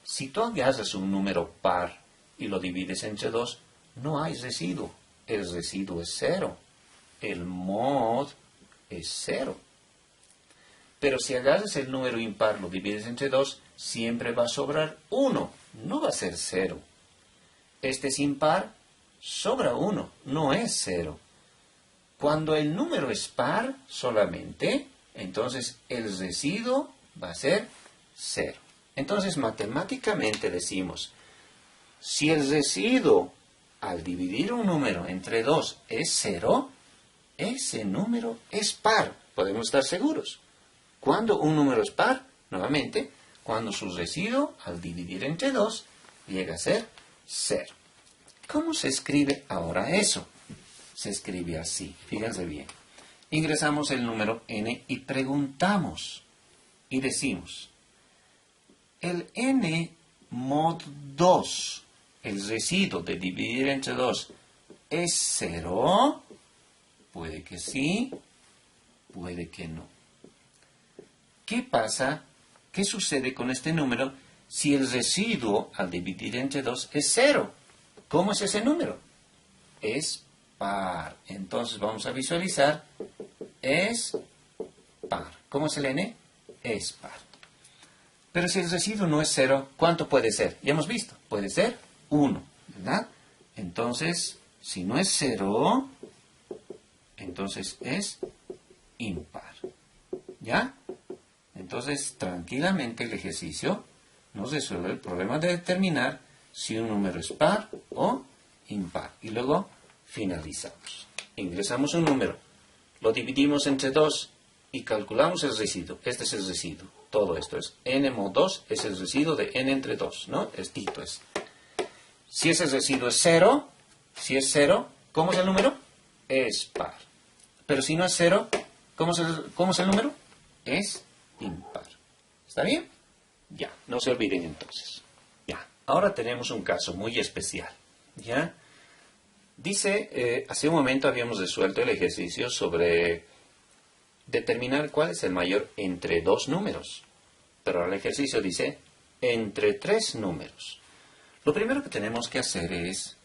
Si tú agarras un número par y lo divides entre 2, no hay residuo. El residuo es 0. El mod es 0. Pero si agarras el número impar, lo divides entre 2, siempre va a sobrar 1. No va a ser 0. Este es impar, sobra 1. No es 0. Cuando el número es par solamente, entonces el residuo va a ser 0. Entonces, matemáticamente decimos, si el residuo al dividir un número entre 2 es 0, ese número es par. Podemos estar seguros. ¿Cuándo un número es par? Nuevamente, cuando su residuo al dividir entre 2 llega a ser 0. ¿Cómo se escribe ahora eso? Se escribe así. Fíjense bien. Ingresamos el número n y preguntamos. Y decimos, el n mod 2, el residuo de dividir entre 2, ¿es 0? Puede que sí, puede que no. ¿Qué pasa? ¿Qué sucede con este número si el residuo al dividir entre 2 es 0? ¿Cómo es ese número? Es par. Entonces vamos a visualizar, es par. ¿Cómo es el n? Es par. Pero si el residuo no es 0, ¿cuánto puede ser? Ya hemos visto, puede ser 1, ¿verdad? Entonces, si no es 0, entonces es impar. ¿Ya? Entonces, tranquilamente el ejercicio nos resuelve el problema de determinar si un número es par o impar. Y luego finalizamos. Ingresamos un número, lo dividimos entre 2 y calculamos el residuo. Este es el residuo. Todo esto es n mod 2, es el residuo de n entre 2, ¿no? Esto es. Si ese residuo es 0, ¿cómo es el número? Es par. Pero si no es 0, ¿cómo es el número? Es impar. ¿Está bien? Ya, no se olviden entonces. Ya, ahora tenemos un caso muy especial. ¿Ya? Dice, hace un momento habíamos resuelto el ejercicio sobre determinar cuál es el mayor entre dos números. Pero ahora el ejercicio dice entre tres números. Lo primero que tenemos que hacer es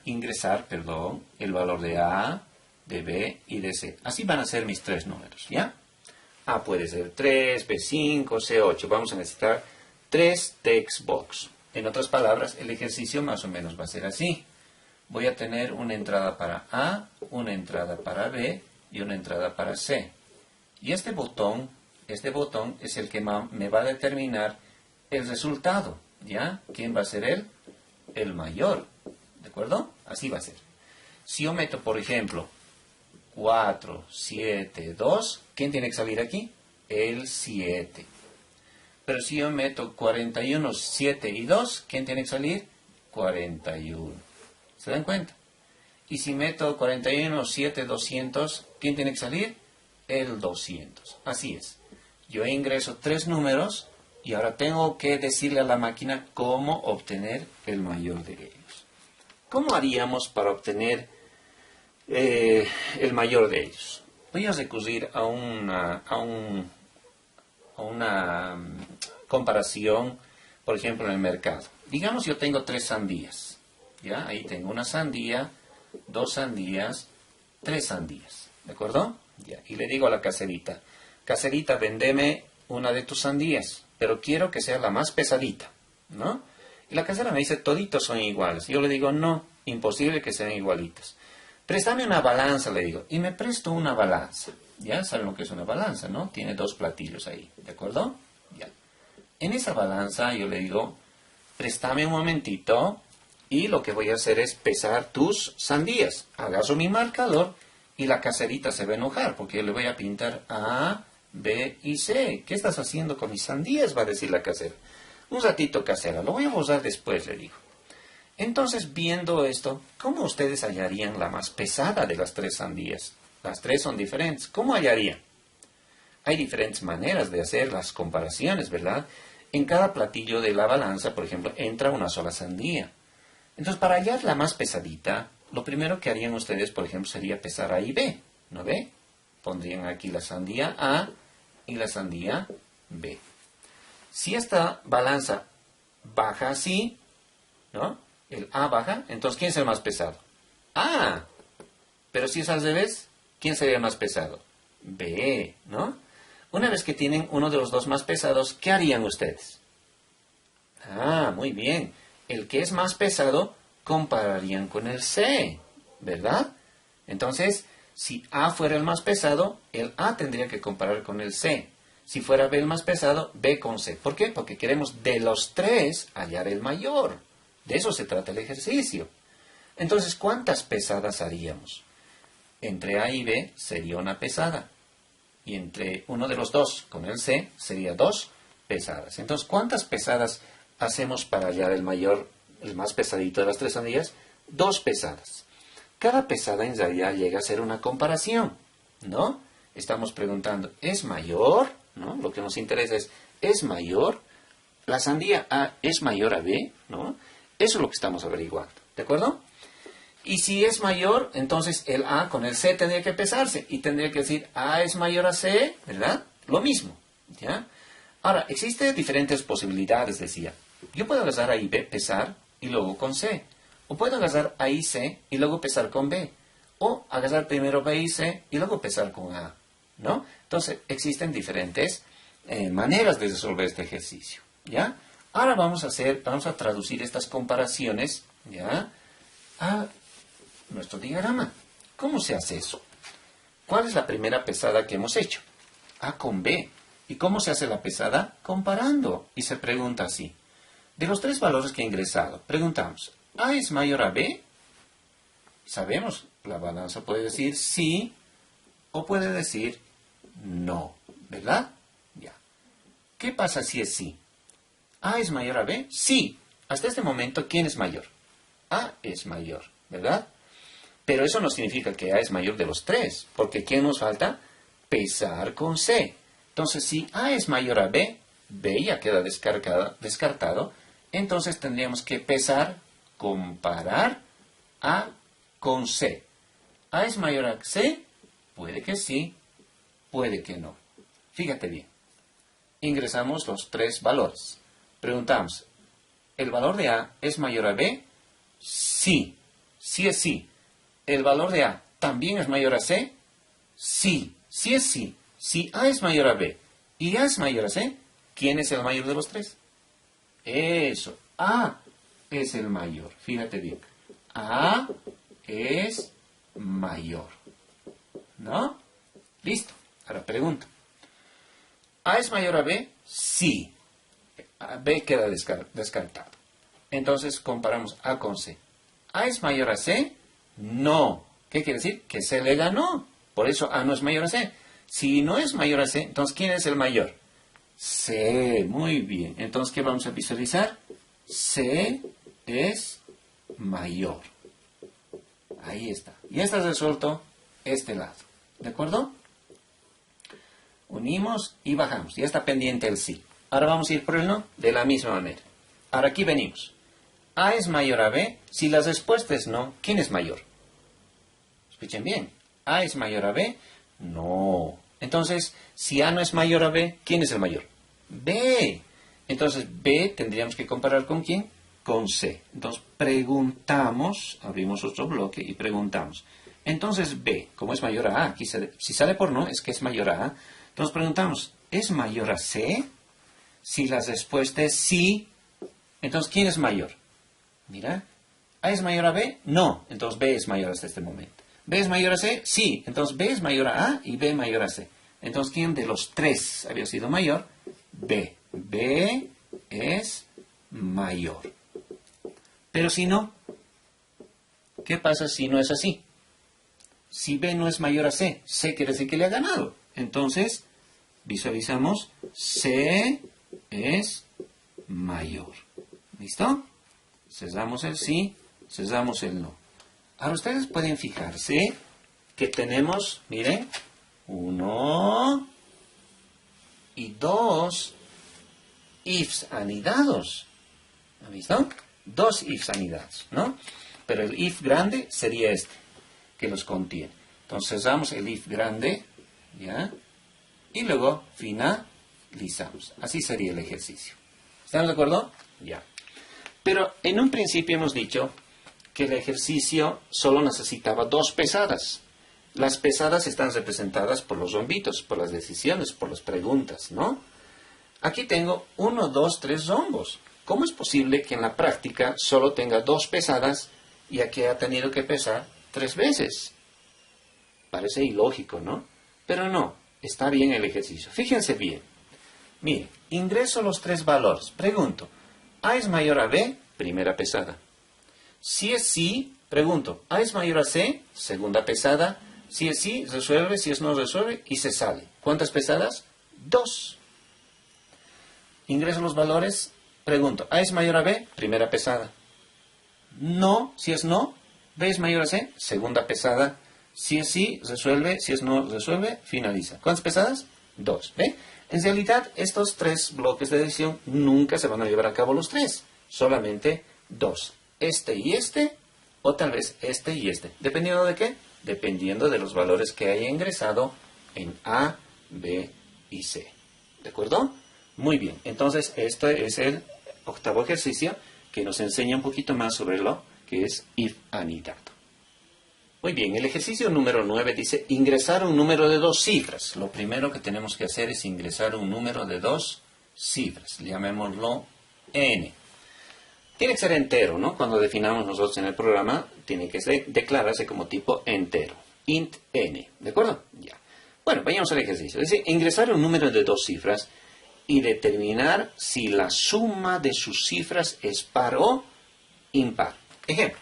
ingresar el valor de A, de B y de C. Así van a ser mis tres números, ¿ya? A puede ser 3, B 5, C 8. Vamos a necesitar 3 text box. En otras palabras, el ejercicio más o menos va a ser así. Voy a tener una entrada para A, una entrada para B y una entrada para C. Y este botón es el que me va a determinar el resultado, ¿ya? ¿Quién va a ser él? el mayor. ¿De acuerdo? Así va a ser. Si yo meto, por ejemplo, 4, 7, 2, ¿quién tiene que salir aquí? El 7. Pero si yo meto 41, 7 y 2, ¿quién tiene que salir? 41. ¿Se dan cuenta? Y si meto 41, 7, 200, ¿quién tiene que salir? El 200. Así es. Yo ingreso 3 números y ahora tengo que decirle a la máquina cómo obtener el mayor de ellos. ¿Cómo haríamos para obtener el mayor de ellos? Voy a recurrir a una comparación, por ejemplo, en el mercado. Digamos yo tengo 3 sandías. ¿Ya? Ahí tengo una sandía, 2 sandías, 3 sandías. ¿De acuerdo? Ya. Y le digo a la caserita, caserita, vendeme una de tus sandías, pero quiero que sea la más pesadita, ¿no? Y la casera me dice, toditos son iguales. Y yo le digo, no, imposible que sean igualitos. Préstame una balanza, le digo. Y me presto una balanza. ¿Ya? ¿Saben lo que es una balanza, no? Tiene 2 platillos ahí. ¿De acuerdo? Ya. En esa balanza yo le digo, préstame un momentito y lo que voy a hacer es pesar tus sandías. Agarro mi marcador y la caserita se va a enojar porque yo le voy a pintar A, B y C. ¿Qué estás haciendo con mis sandías? Va a decir la casera. Un ratito, casera, lo voy a borrar después, le digo. Entonces, viendo esto, ¿cómo ustedes hallarían la más pesada de las 3 sandías? Las 3 son diferentes. ¿Cómo hallarían? Hay diferentes maneras de hacer las comparaciones, ¿verdad? En cada platillo de la balanza, por ejemplo, entra una sola sandía. Entonces, para hallar la más pesadita, lo primero que harían ustedes, por ejemplo, sería pesar A y B. ¿No ve? Pondrían aquí la sandía A y la sandía B. Si esta balanza baja así, ¿no? El A baja, entonces ¿quién es el más pesado? A. Pero si es al revés, ¿quién sería el más pesado? B, ¿no? Una vez que tienen uno de los dos más pesados, ¿qué harían ustedes? Ah, muy bien. El que es más pesado compararían con el C, ¿verdad? Entonces, si A fuera el más pesado, el A tendría que comparar con el C. Si fuera B el más pesado, B con C. ¿Por qué? Porque queremos de los 3 hallar el mayor. De eso se trata el ejercicio. Entonces, ¿cuántas pesadas haríamos? Entre A y B sería una pesada. Y entre uno de los dos con el C sería 2 pesadas. Entonces, ¿cuántas pesadas hacemos para hallar el mayor, el más pesadito de las 3 sandías? 2 pesadas. Cada pesada en realidad llega a ser una comparación, ¿no? Estamos preguntando, ¿es mayor? ¿No? Lo que nos interesa ¿es mayor? ¿La sandía A es mayor a B? ¿No? Eso es lo que estamos averiguando, ¿de acuerdo? Y si es mayor, entonces el A con el C tendría que pesarse y tendría que decir A es mayor a C, ¿verdad? Lo mismo, ¿ya? Ahora, existen diferentes posibilidades, decía. Yo puedo agarrar A y B, pesar, y luego con C. O puedo agarrar A y C y luego pesar con B. O agarrar primero B y C y luego pesar con A, ¿no? Entonces, existen diferentes maneras de resolver este ejercicio, ¿ya? Ahora vamos a traducir estas comparaciones, ¿ya? A nuestro diagrama. ¿Cómo se hace eso? ¿Cuál es la primera pesada que hemos hecho? A con B. ¿Y cómo se hace la pesada? Comparando. Y se pregunta así. De los 3 valores que he ingresado, preguntamos, ¿A es mayor a B? Sabemos, la balanza puede decir sí o puede decir no, ¿verdad? Ya. ¿Qué pasa si es sí? ¿A es mayor a B? Sí. Hasta este momento, ¿quién es mayor? A es mayor, ¿verdad? Pero eso no significa que A es mayor de los 3, porque ¿quién nos falta? Pesar con C. Entonces, si A es mayor a B, B ya queda descartado, entonces tendríamos que pesar, comparar A con C. ¿A es mayor a C? Puede que sí, puede que no. Fíjate bien. Ingresamos los 3 valores. Preguntamos, ¿el valor de A es mayor a B? Sí. Sí es sí. ¿El valor de A también es mayor a C? Sí. Sí es sí. Si A es mayor a B y A es mayor a C, ¿quién es el mayor de los 3? Eso. A es el mayor. Fíjate bien. A es mayor. ¿No? Listo. Ahora pregunta. ¿A es mayor a B? Sí. B queda descartado. Entonces comparamos A con C. ¿A es mayor a C? No. ¿Qué quiere decir? Que C le ganó. Por eso A no es mayor a C. Si no es mayor a C, entonces ¿quién es el mayor? C. Muy bien. Entonces, ¿qué vamos a visualizar? C es mayor. Ahí está. Ya está resuelto este lado. ¿De acuerdo? Unimos y bajamos. Ya está pendiente el sí. Ahora vamos a ir por el no de la misma manera. Ahora aquí venimos. A es mayor a B. Si la respuesta es no, ¿quién es mayor? Escuchen bien. ¿A es mayor a B? No. Entonces, si A no es mayor a B, ¿quién es el mayor? B. Entonces, B tendríamos que comparar ¿con quién? Con C. Entonces, preguntamos, abrimos otro bloque y preguntamos. Entonces, B, como es mayor a A, aquí si sale por no, es que es mayor a A. Entonces, preguntamos, ¿es mayor a C? Si la respuesta es sí, entonces, ¿quién es mayor? Mira, ¿A es mayor a B? No. Entonces, B es mayor hasta este momento. ¿B es mayor a C? Sí. Entonces, B es mayor a A y B mayor a C. Entonces, ¿quién de los tres había sido mayor? B. B es mayor. Pero si no, ¿qué pasa si no es así? Si B no es mayor a C, C quiere decir que le ha ganado. Entonces, visualizamos C es mayor. ¿Listo? Cerramos el sí, cerramos el no. Ahora ustedes pueden fijarse que tenemos, miren, 1 y 2 ifs anidados. ¿Han visto? 2 ifs anidados, ¿no? Pero el if grande sería este, que los contiene. Entonces damos el if grande, ¿ya? Y luego finalizamos. Así sería el ejercicio. ¿Están de acuerdo? Ya. Pero en un principio hemos dicho que el ejercicio solo necesitaba 2 pesadas. Las pesadas están representadas por los rombitos, por las decisiones, por las preguntas, ¿no? Aquí tengo 1, 2, 3 rombos. ¿Cómo es posible que en la práctica solo tenga 2 pesadas y aquí ha tenido que pesar 3 veces? Parece ilógico, ¿no? Pero no, está bien el ejercicio. Fíjense bien. Mire, ingreso los 3 valores. Pregunto, ¿A es mayor a B? Primera pesada. Si es sí, pregunto, ¿A es mayor a C? Segunda pesada. Si es sí, resuelve, si es no, resuelve y se sale. ¿Cuántas pesadas? 2. Ingreso los valores, pregunto, ¿A es mayor a B? Primera pesada. No, si es no, B es mayor a C, segunda pesada. Si es sí, resuelve, si es no, resuelve, finaliza. ¿Cuántas pesadas? 2. ¿Ve? En realidad, estos 3 bloques de decisión nunca se van a llevar a cabo los 3. Solamente 2. Este y este, o tal vez este y este. ¿Dependiendo de qué? Dependiendo de los valores que haya ingresado en A, B y C. ¿De acuerdo? Muy bien. Entonces, este es el 8º ejercicio que nos enseña un poquito más sobre lo que es if anidado. Muy bien, el ejercicio número 9 dice ingresar un número de 2 cifras. Lo primero que tenemos que hacer es ingresar un número de 2 cifras. Llamémoslo n. Tiene que ser entero, ¿no? Cuando definamos nosotros en el programa, tiene que declararse como tipo entero. Int n. ¿De acuerdo? Ya. Bueno, vayamos al ejercicio. Dice ingresar un número de 2 cifras y determinar si la suma de sus cifras es par o impar. Ejemplo.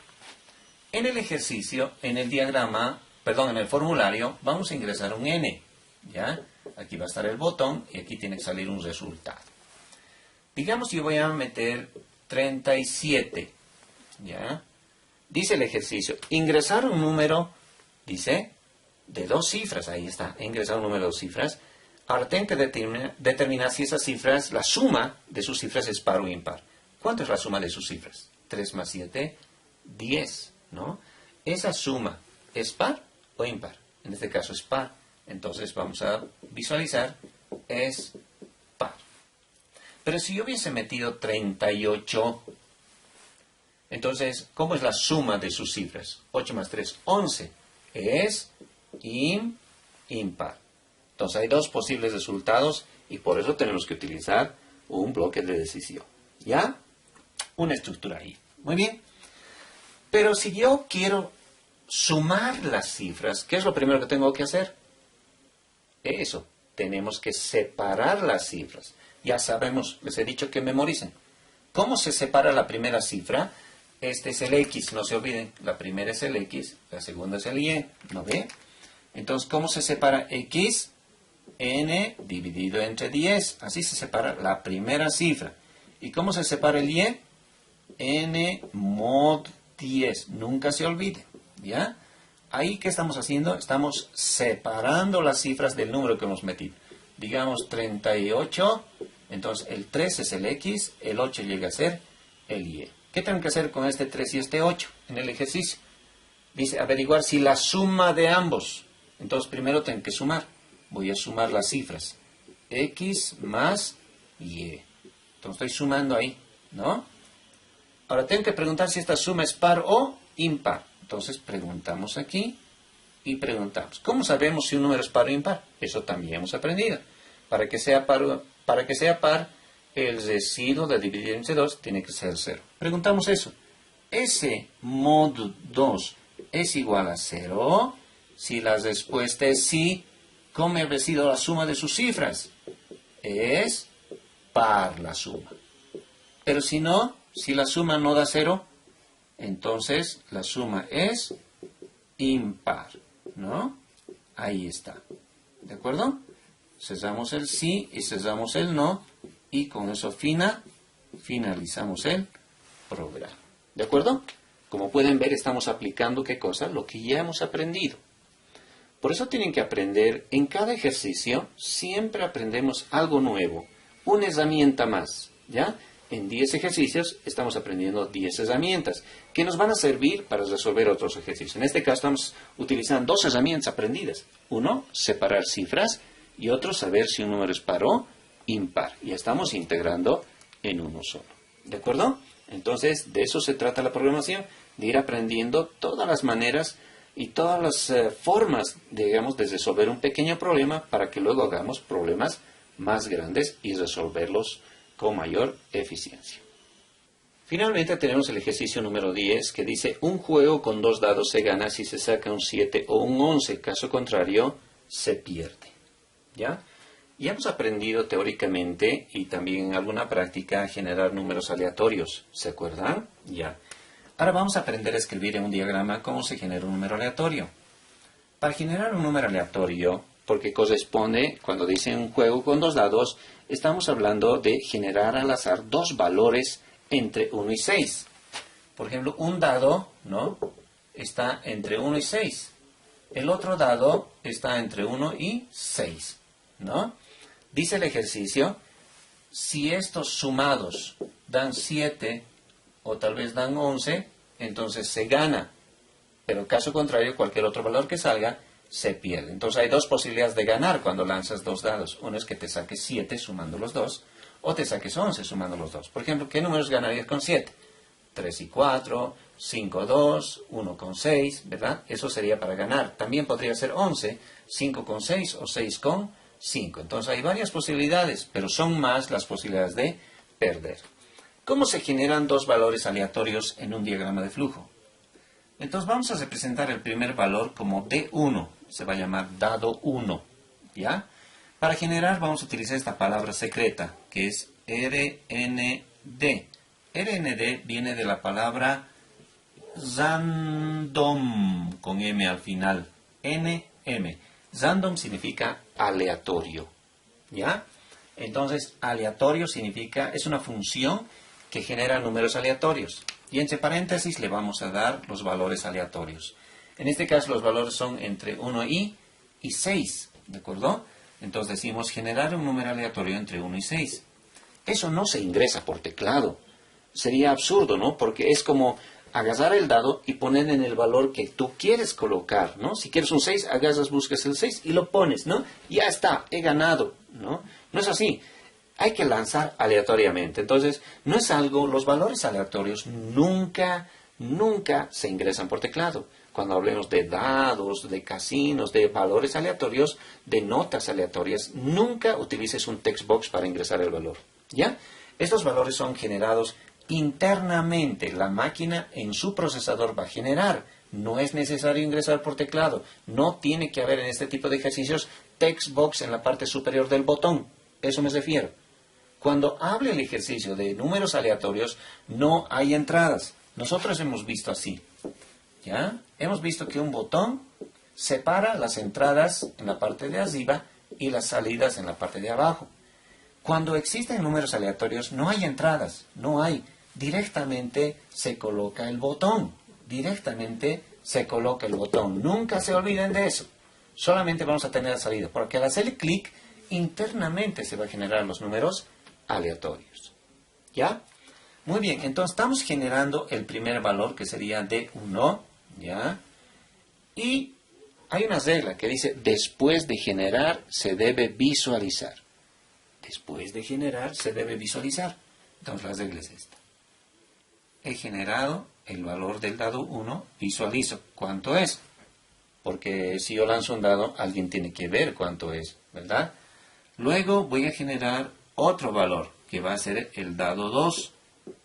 En el ejercicio, en el diagrama, perdón, en el formulario, vamos a ingresar un n, ¿ya? Aquí va a estar el botón y aquí tiene que salir un resultado. Digamos yo voy a meter 37, ¿ya? Dice el ejercicio, ingresar un número, dice, de 2 cifras, ahí está, ingresar un número de 2 cifras. Ahora tengo que determinar si esas cifras, la suma de sus cifras es par o impar. ¿Cuánto es la suma de sus cifras? 3 más 7, 10. ¿No? ¿Esa suma es par o impar? En este caso es par. Entonces vamos a visualizar, es par. Pero si yo hubiese metido 38, entonces, ¿cómo es la suma de sus cifras? 8 más 3, 11. Es impar. Entonces hay 2 posibles resultados y por eso tenemos que utilizar un bloque de decisión. ¿Ya? Una estructura ahí. Muy bien. Pero si yo quiero sumar las cifras, ¿qué es lo primero que tengo que hacer? Eso, tenemos que separar las cifras. Ya sabemos, les he dicho que memoricen. ¿Cómo se separa la primera cifra? Este es el X, no se olviden. La primera es el X, la segunda es el Y. ¿No ve? Entonces, ¿cómo se separa X? N dividido entre 10. Así se separa la primera cifra. ¿Y cómo se separa el Y? N mod 10. Nunca se olvide. ¿Ya? Ahí, ¿qué estamos haciendo? Estamos separando las cifras del número que hemos metido. Digamos 38. Entonces, el 3 es el X. El 8 llega a ser el Y. ¿Qué tengo que hacer con este 3 y este 8 en el ejercicio? Dice, averiguar si la suma de ambos. Entonces, primero tengo que sumar. Voy a sumar las cifras. X más Y. Entonces, estoy sumando ahí, ¿no? Ahora, tengo que preguntar si esta suma es par o impar. Entonces, preguntamos aquí y preguntamos. ¿Cómo sabemos si un número es par o impar? Eso también hemos aprendido. Para que sea par, el residuo de dividir entre 2 tiene que ser 0. Preguntamos eso. ¿Ese mod 2 es igual a 0? Si la respuesta es sí, ¿cómo ha sido la suma de sus cifras? Es par la suma. Pero si no, si la suma no da 0, entonces la suma es impar, ¿no? Ahí está. ¿De acuerdo? Cerramos el sí y cerramos el no. Y con eso finalizamos el programa. ¿De acuerdo? Como pueden ver, estamos aplicando ¿qué cosa? Lo que ya hemos aprendido. Por eso tienen que aprender, en cada ejercicio, siempre aprendemos algo nuevo. Una herramienta más, ¿ya? En 10 ejercicios estamos aprendiendo 10 herramientas que nos van a servir para resolver otros ejercicios. En este caso estamos utilizando 2 herramientas aprendidas. Uno, separar cifras, y otro, saber si un número es par o impar. Y estamos integrando en uno solo. ¿De acuerdo? Entonces, de eso se trata la programación, de ir aprendiendo todas las maneras y todas las formas, digamos, de resolver un pequeño problema para que luego hagamos problemas más grandes y resolverlos con mayor eficiencia. Finalmente tenemos el ejercicio número 10 que dice: un juego con 2 dados se gana si se saca un 7 o un 11, caso contrario se pierde. ¿Ya? Y hemos aprendido teóricamente y también en alguna práctica a generar números aleatorios. ¿Se acuerdan? Ya. Ahora vamos a aprender a escribir en un diagrama cómo se genera un número aleatorio. Para generar un número aleatorio, porque corresponde, cuando dice un juego con 2 dados, estamos hablando de generar al azar 2 valores entre 1 y 6. Por ejemplo, un dado, ¿no?, está entre 1 y 6. El otro dado está entre 1 y 6, ¿no? Dice el ejercicio, si estos sumados dan 7 o tal vez dan 11, entonces se gana. Pero caso contrario, cualquier otro valor que salga, se pierde. Entonces hay 2 posibilidades de ganar cuando lanzas 2 dados. Uno es que te saques 7 sumando los 2, o te saques 11 sumando los 2. Por ejemplo, ¿qué números ganarías con 7? 3 y 4, 5, 2, 1 con 6, ¿verdad? Eso sería para ganar. También podría ser 11, 5 con 6 o 6 con 5. Entonces hay varias posibilidades, pero son más las posibilidades de perder. ¿Cómo se generan 2 valores aleatorios en un diagrama de flujo? Entonces vamos a representar el primer valor como D1. Se va a llamar dado 1. ¿Ya? Para generar vamos a utilizar esta palabra secreta, que es RND. RND viene de la palabra random, con M al final. NM. Random significa aleatorio. ¿Ya? Entonces, aleatorio significa, es una función que genera números aleatorios. Y entre paréntesis le vamos a dar los valores aleatorios. En este caso los valores son entre 1 y 6. ¿De acuerdo? Entonces decimos generar un número aleatorio entre 1 y 6. Eso no se ingresa por teclado. Sería absurdo, ¿no? Porque es como agarrar el dado y poner en el valor que tú quieres colocar, ¿no? Si quieres un 6, agarras, buscas el 6 y lo pones, ¿no? Ya está, he ganado, ¿no? No es así. Hay que lanzar aleatoriamente. Entonces, no es algo, los valores aleatorios nunca se ingresan por teclado. Cuando hablemos de dados, de casinos, de valores aleatorios, de notas aleatorias, nunca utilices un text box para ingresar el valor. ¿Ya? Estos valores son generados internamente. La máquina en su procesador va a generar. No es necesario ingresar por teclado. No tiene que haber en este tipo de ejercicios text box en la parte superior del botón. Eso me refiero. Cuando hable el ejercicio de números aleatorios, no hay entradas. Nosotros hemos visto así, ¿ya? Hemos visto que un botón separa las entradas en la parte de arriba y las salidas en la parte de abajo. Cuando existen números aleatorios, no hay entradas, no hay. Directamente se coloca el botón. Directamente se coloca el botón. Nunca se olviden de eso. Solamente vamos a tener la salida, porque al hacerle clic, internamente se va a generar los números aleatorios. ¿Ya? Muy bien, entonces estamos generando el primer valor, que sería D1, ¿ya? Y hay una regla que dice, después de generar, se debe visualizar. Después de generar, se debe visualizar. Entonces la regla es esta. He generado el valor del dado 1, visualizo. ¿Cuánto es? Porque si yo lanzo un dado, alguien tiene que ver cuánto es, ¿verdad? Luego voy a generar otro valor, que va a ser el dado 2.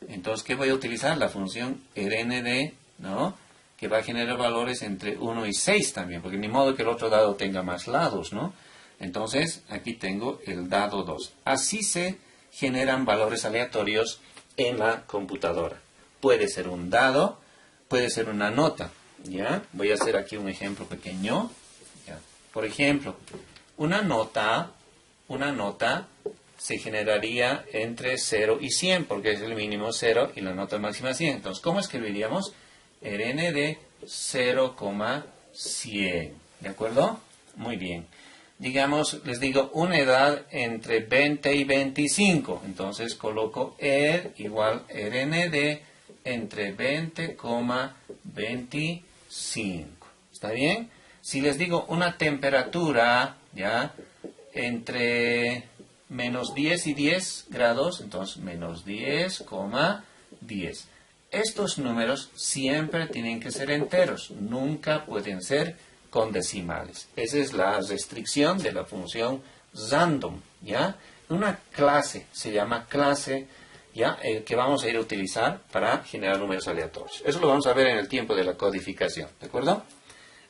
Entonces, ¿qué voy a utilizar? La función RND, ¿no? Que va a generar valores entre 1 y 6 también, porque ni modo que el otro dado tenga más lados, ¿no? Entonces, aquí tengo el dado 2. Así se generan valores aleatorios en la computadora. Puede ser un dado, puede ser una nota, ¿ya? Voy a hacer aquí un ejemplo pequeño, ¿ya? Por ejemplo, una nota se generaría entre 0 y 100, porque es el mínimo 0 y la nota máxima 100. Entonces, ¿cómo escribiríamos? RND 0,100. ¿De acuerdo? Muy bien. Digamos, les digo, una edad entre 20 y 25. Entonces, coloco igual RND entre 20,25. ¿Está bien? Si les digo una temperatura, ¿ya? Entre menos 10 y 10 grados, entonces menos 10,10. Estos números siempre tienen que ser enteros, nunca pueden ser con decimales. Esa es la restricción de la función random, ¿ya? Una clase, se llama clase, ¿ya? Que vamos a ir a utilizar para generar números aleatorios. Eso lo vamos a ver en el tiempo de la codificación, ¿de acuerdo?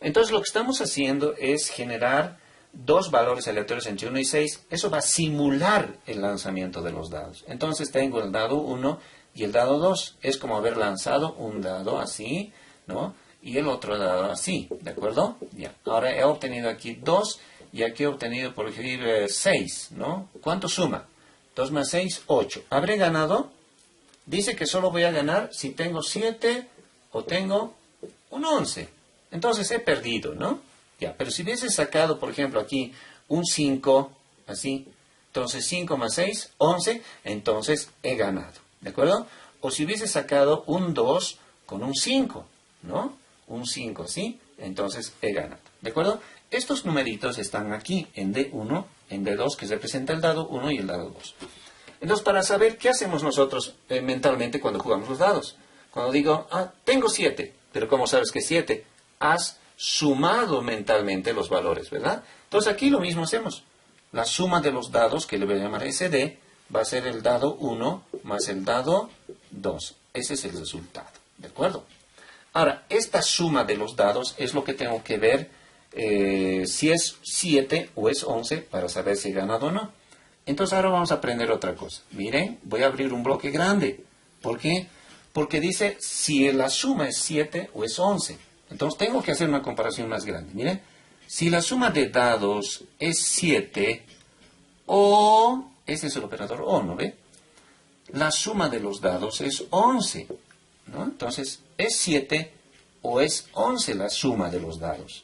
Entonces lo que estamos haciendo es generar dos valores aleatorios entre 1 y 6. Eso va a simular el lanzamiento de los dados. Entonces tengo el dado 1 y el dado 2. Es como haber lanzado un dado así, ¿no? Y el otro dado así, ¿de acuerdo? Ya. Ahora he obtenido aquí 2 y aquí he obtenido, por ejemplo, 6, ¿no? ¿Cuánto suma? 2 más 6, 8. ¿Habré ganado? Dice que solo voy a ganar si tengo 7 o tengo un 11. Entonces he perdido, ¿no? Ya, pero si hubiese sacado, por ejemplo, aquí un 5, así, entonces 5 más 6, 11, entonces he ganado, ¿de acuerdo? O si hubiese sacado un 2 con un 5, ¿no? Un 5, ¿sí? Entonces he ganado, ¿de acuerdo? Estos numeritos están aquí en D1, en D2, que representa el dado 1 y el dado 2. Entonces, para saber qué hacemos nosotros mentalmente cuando jugamos los dados. Cuando digo, tengo 7, pero ¿cómo sabes que es 7? Has sumado mentalmente los valores, ¿verdad? Entonces aquí lo mismo hacemos. La suma de los dados, que le voy a llamar SD, va a ser el dado 1 más el dado 2. Ese es el resultado, ¿de acuerdo? Ahora, esta suma de los dados es lo que tengo que ver si es 7 o es 11 para saber si he ganado o no. Entonces ahora vamos a aprender otra cosa. Miren, voy a abrir un bloque grande. ¿Por qué? Porque dice si la suma es 7 o es 11. Entonces tengo que hacer una comparación más grande. Miren, si la suma de dados es 7 o, ese es el operador o, ¿no ve? La suma de los dados es 11, ¿no? Entonces, ¿es 7 o es 11 la suma de los dados?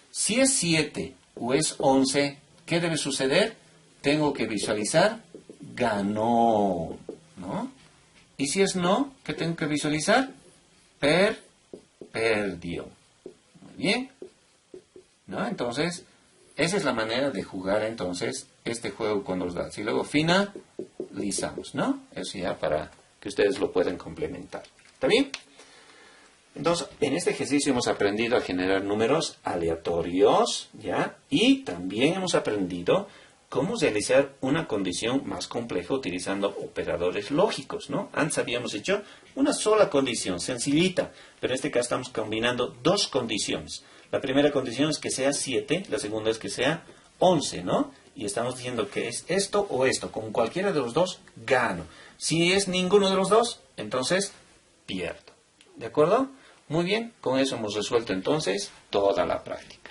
Si es 7 o es 11, ¿qué debe suceder? Tengo que visualizar, ganó, ¿no? Y si es no, ¿qué tengo que visualizar? Perdió. Muy bien, ¿no? Entonces, esa es la manera de jugar entonces este juego con los dados. Y luego finalizamos, ¿no? Eso ya para que ustedes lo puedan complementar. ¿Está bien? Entonces, en este ejercicio hemos aprendido a generar números aleatorios, ¿ya? Y también hemos aprendido cómo realizar una condición más compleja utilizando operadores lógicos, ¿no? Antes habíamos hecho una sola condición, sencillita, pero en este caso estamos combinando dos condiciones. La primera condición es que sea 7, la segunda es que sea 11, ¿no? y estamos diciendo que es esto o esto. Con cualquiera de los dos, gano. Si es ninguno de los dos, entonces pierdo. ¿De acuerdo? Muy bien, con eso hemos resuelto entonces toda la práctica.